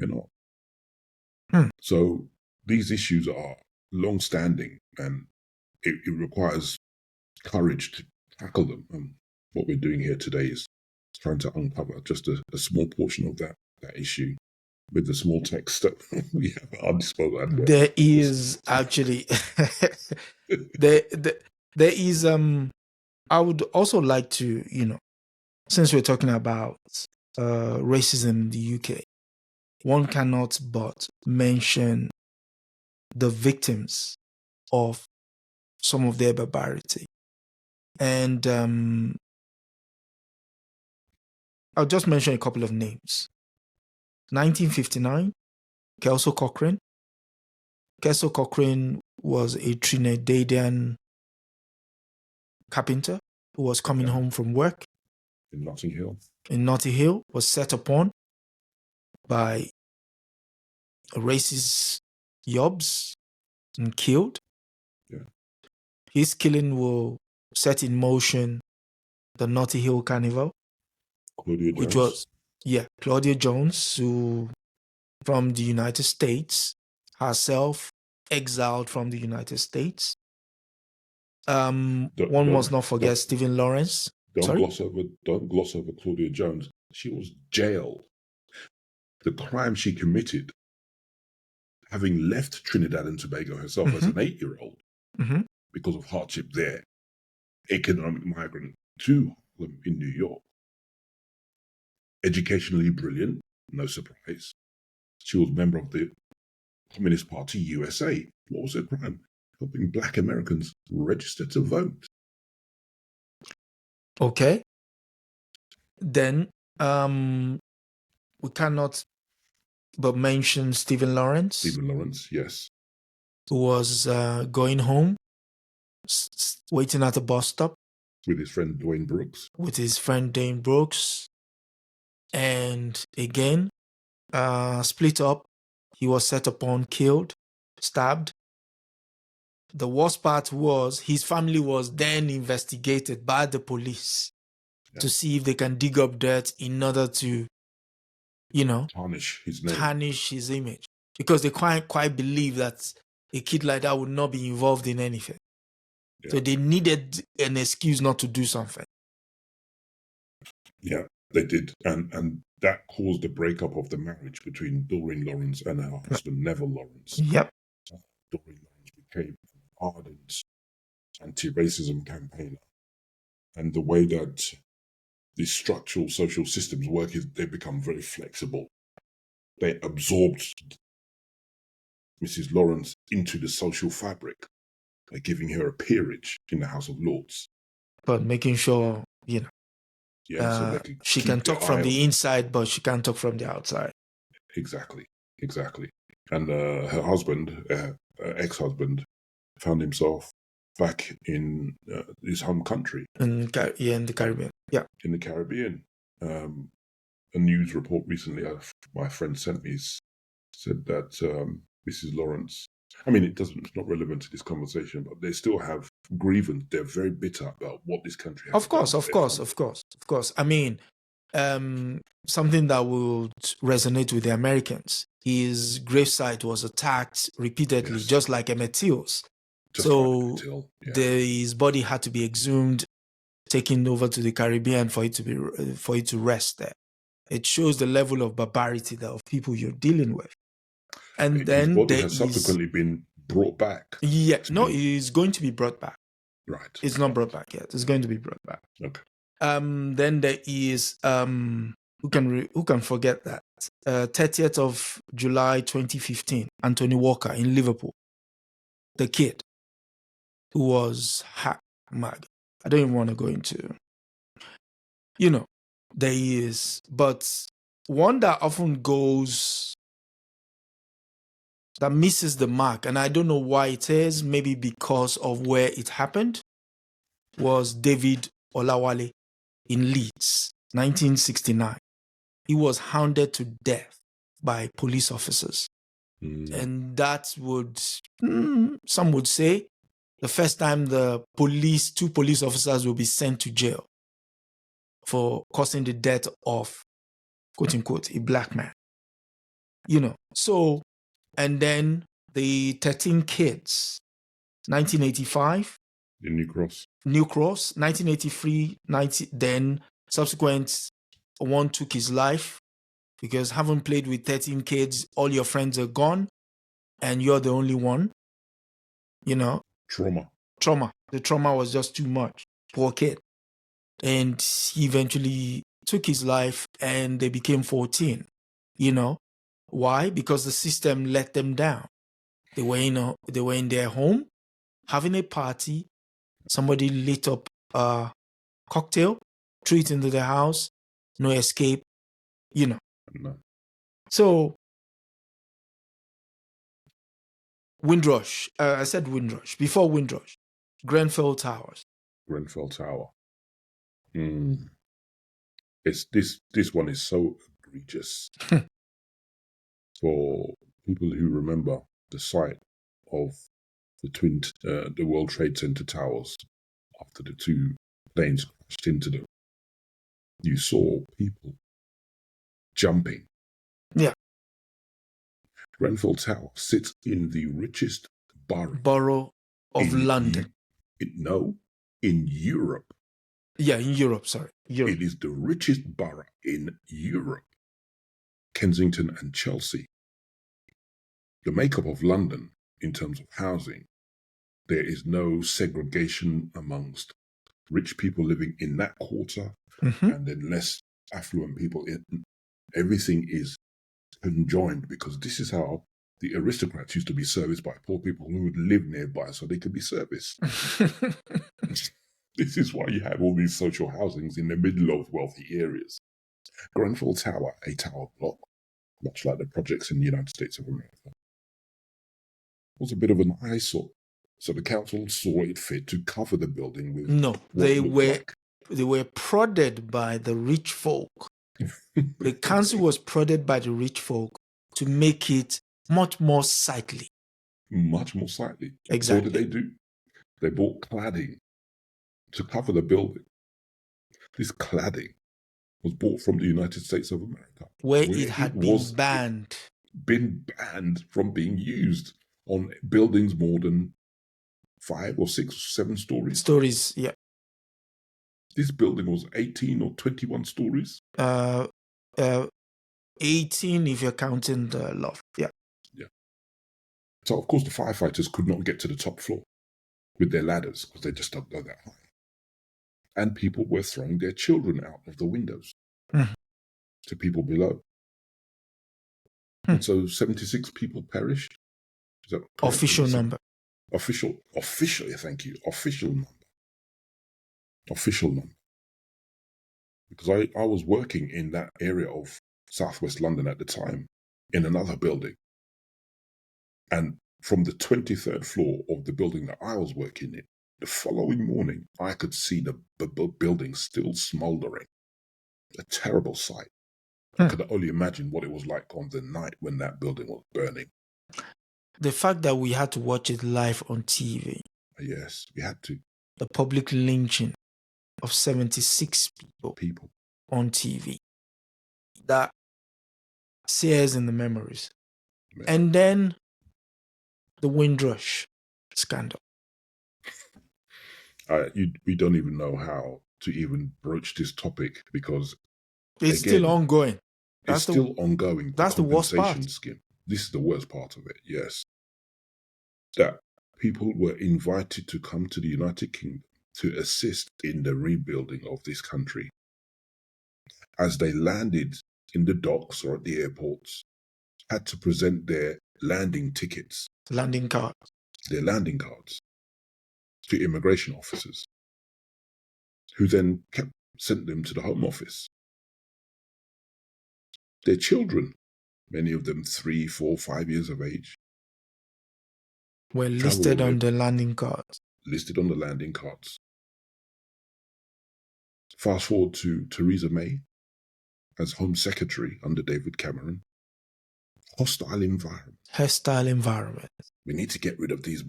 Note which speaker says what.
Speaker 1: They're not.
Speaker 2: Hmm.
Speaker 1: So these issues are long-standing, and it requires courage to tackle them. And what we're doing here today is trying to uncover just a small portion of that issue with the small text that we have at our disposal.
Speaker 2: There is actually there is I would also like to, since we're talking about racism in the UK, one cannot but mention the victims of some of their barbarity. And I'll just mention a couple of names. 1959, Kelso Cochrane. Kelso Cochrane was a Trinidadian carpenter who was coming home from work
Speaker 1: in Notting Hill.
Speaker 2: Was set upon by racist yobs and killed.
Speaker 1: Yeah.
Speaker 2: His killing will set in motion the Notting Hill Carnival, which was Claudia Jones, who from the United States, herself exiled from the United States. One must not forget Stephen Lawrence.
Speaker 1: Don't gloss over Claudia Jones. She was jailed. The crime she committed, having left Trinidad and Tobago herself as an 8-year-old, because of hardship there, economic migrant to Harlem in New York. Educationally brilliant, no surprise. She was a member of the Communist Party USA. What was her crime? Helping Black Americans register to vote.
Speaker 2: Okay. Then we cannot but mention Stephen Lawrence.
Speaker 1: Stephen Lawrence, yes.
Speaker 2: Who was going home, waiting at a bus stop.
Speaker 1: With his friend Dwayne
Speaker 2: Brooks. And again, split up. He was set upon, killed, stabbed. The worst part was his family was then investigated by the police to see if they can dig up dirt in order to,
Speaker 1: tarnish his name,
Speaker 2: tarnish his image, because they can't quite believe that a kid like that would not be involved in anything. Yeah. So they needed an excuse not to do something.
Speaker 1: Yeah, they did, and that caused the breakup of the marriage between Doreen Lawrence and her husband Neville Lawrence.
Speaker 2: Yep.
Speaker 1: Doreen Lawrence became an ardent anti-racism campaigner, and the way that these structural social systems work is they become very flexible. They absorbed Mrs. Lawrence into the social fabric by giving her a peerage in the House of Lords.
Speaker 2: But making sure,
Speaker 1: so
Speaker 2: she can talk from the inside, but she can't talk from the outside.
Speaker 1: Exactly. And her husband, ex-husband, found himself back in his home country.
Speaker 2: In the Caribbean. Yeah.
Speaker 1: In the Caribbean. A news report recently my friend sent me said that Mrs. Lawrence, it's not relevant to this conversation, but they still have grievance. They're very bitter about what this country has done. Of
Speaker 2: course. Something that would resonate with the Americans. His gravesite was attacked repeatedly, just like Emmett Till's. His body had to be exhumed, taken over to the Caribbean for it to rest there. It shows the level of barbarity of people you're dealing with. And then
Speaker 1: his body has subsequently been brought back.
Speaker 2: Yeah, no, it is going to be brought back.
Speaker 1: Right.
Speaker 2: It's not brought back yet. It's going to be brought back.
Speaker 1: Okay.
Speaker 2: Then there is who can forget that 30th of July 2015, Anthony Walker in Liverpool, the kid who was I don't even want to go into. There is, but one that often goes, that misses the mark, and I don't know why it is, maybe because of where it happened, was David Olawale in Leeds, 1969. He was hounded to death by police officers. And that would, some would say, the first time two police officers will be sent to jail for causing the death of, quote unquote, a black man. So, and then the 13 kids, 1985.
Speaker 1: The New Cross.
Speaker 2: New Cross, 1983, then subsequent one took his life because having played with 13 kids, all your friends are gone and you're the only one. Trauma. The trauma was just too much. Poor kid. And he eventually took his life and they became 14. Why? Because the system let them down. They were in their home having a party. Somebody lit up a cocktail, threw it into the house, no escape,
Speaker 1: No.
Speaker 2: So, Windrush, I said Windrush. Before Windrush, Grenfell Towers.
Speaker 1: Grenfell Tower. It's this one is so egregious. For people who remember the site of the World Trade Center towers after the two planes crashed into them, you saw people jumping.
Speaker 2: Yeah.
Speaker 1: Grenfell Tower sits in the richest
Speaker 2: borough of London.
Speaker 1: In Europe.
Speaker 2: Yeah, in Europe, sorry. Europe.
Speaker 1: It is the richest borough in Europe. Kensington and Chelsea. The makeup of London in terms of housing, there is no segregation amongst rich people living in that quarter and then less affluent people. Everything is conjoined because this is how the aristocrats used to be serviced by poor people who would live nearby so they could be serviced. This is why you have all these social housings in the middle of wealthy areas. Grenfell Tower, a tower block, much like the projects in the United States of America, was a bit of an eyesore. So the council saw it fit to cover the building with
Speaker 2: they were prodded by the rich folk. The council was prodded by the rich folk to make it much more sightly.
Speaker 1: Much more sightly.
Speaker 2: Exactly.
Speaker 1: So what did they do? They bought cladding to cover the building. This cladding was bought from the United States of America,
Speaker 2: where it had been
Speaker 1: banned from being used on buildings more than 5 or 6 or 7 stories.
Speaker 2: Yeah.
Speaker 1: This building was 18 or 21 stories.
Speaker 2: 18 if you're counting the loft. Yeah.
Speaker 1: So of course the firefighters could not get to the top floor with their ladders because they just don't go that high. And people were throwing their children out of the windows to people below. And so 76 people perished. Is that correct?
Speaker 2: Official number.
Speaker 1: Official, thank you. Official number. Because I was working in that area of Southwest London at the time in another building. And from the 23rd floor of the building that I was working in, the following morning, I could see the building still smoldering. A terrible sight. I could only imagine what it was like on the night when that building was burning.
Speaker 2: The fact that we had to watch it live on TV.
Speaker 1: Yes, we had to.
Speaker 2: The public lynching of 76 people on TV. That sears in the memories. Man. And then the Windrush scandal.
Speaker 1: We don't even know how to even broach this topic because
Speaker 2: it's still ongoing.
Speaker 1: It's still ongoing.
Speaker 2: That's the worst part.
Speaker 1: Scheme. This is the worst part of it, yes. That people were invited to come to the United Kingdom to assist in the rebuilding of this country. As they landed in the docks or at the airports, had to present their landing tickets.
Speaker 2: Landing cards.
Speaker 1: Their landing cards to immigration officers, who then sent them to the Home Office. Their children, many of them 3, 4, 5 years of age,
Speaker 2: were listed on the landing cards.
Speaker 1: Listed on the landing cards. Fast forward to Theresa May as Home Secretary under David Cameron. Hostile environment.
Speaker 2: Hostile environment.
Speaker 1: We need to get rid of these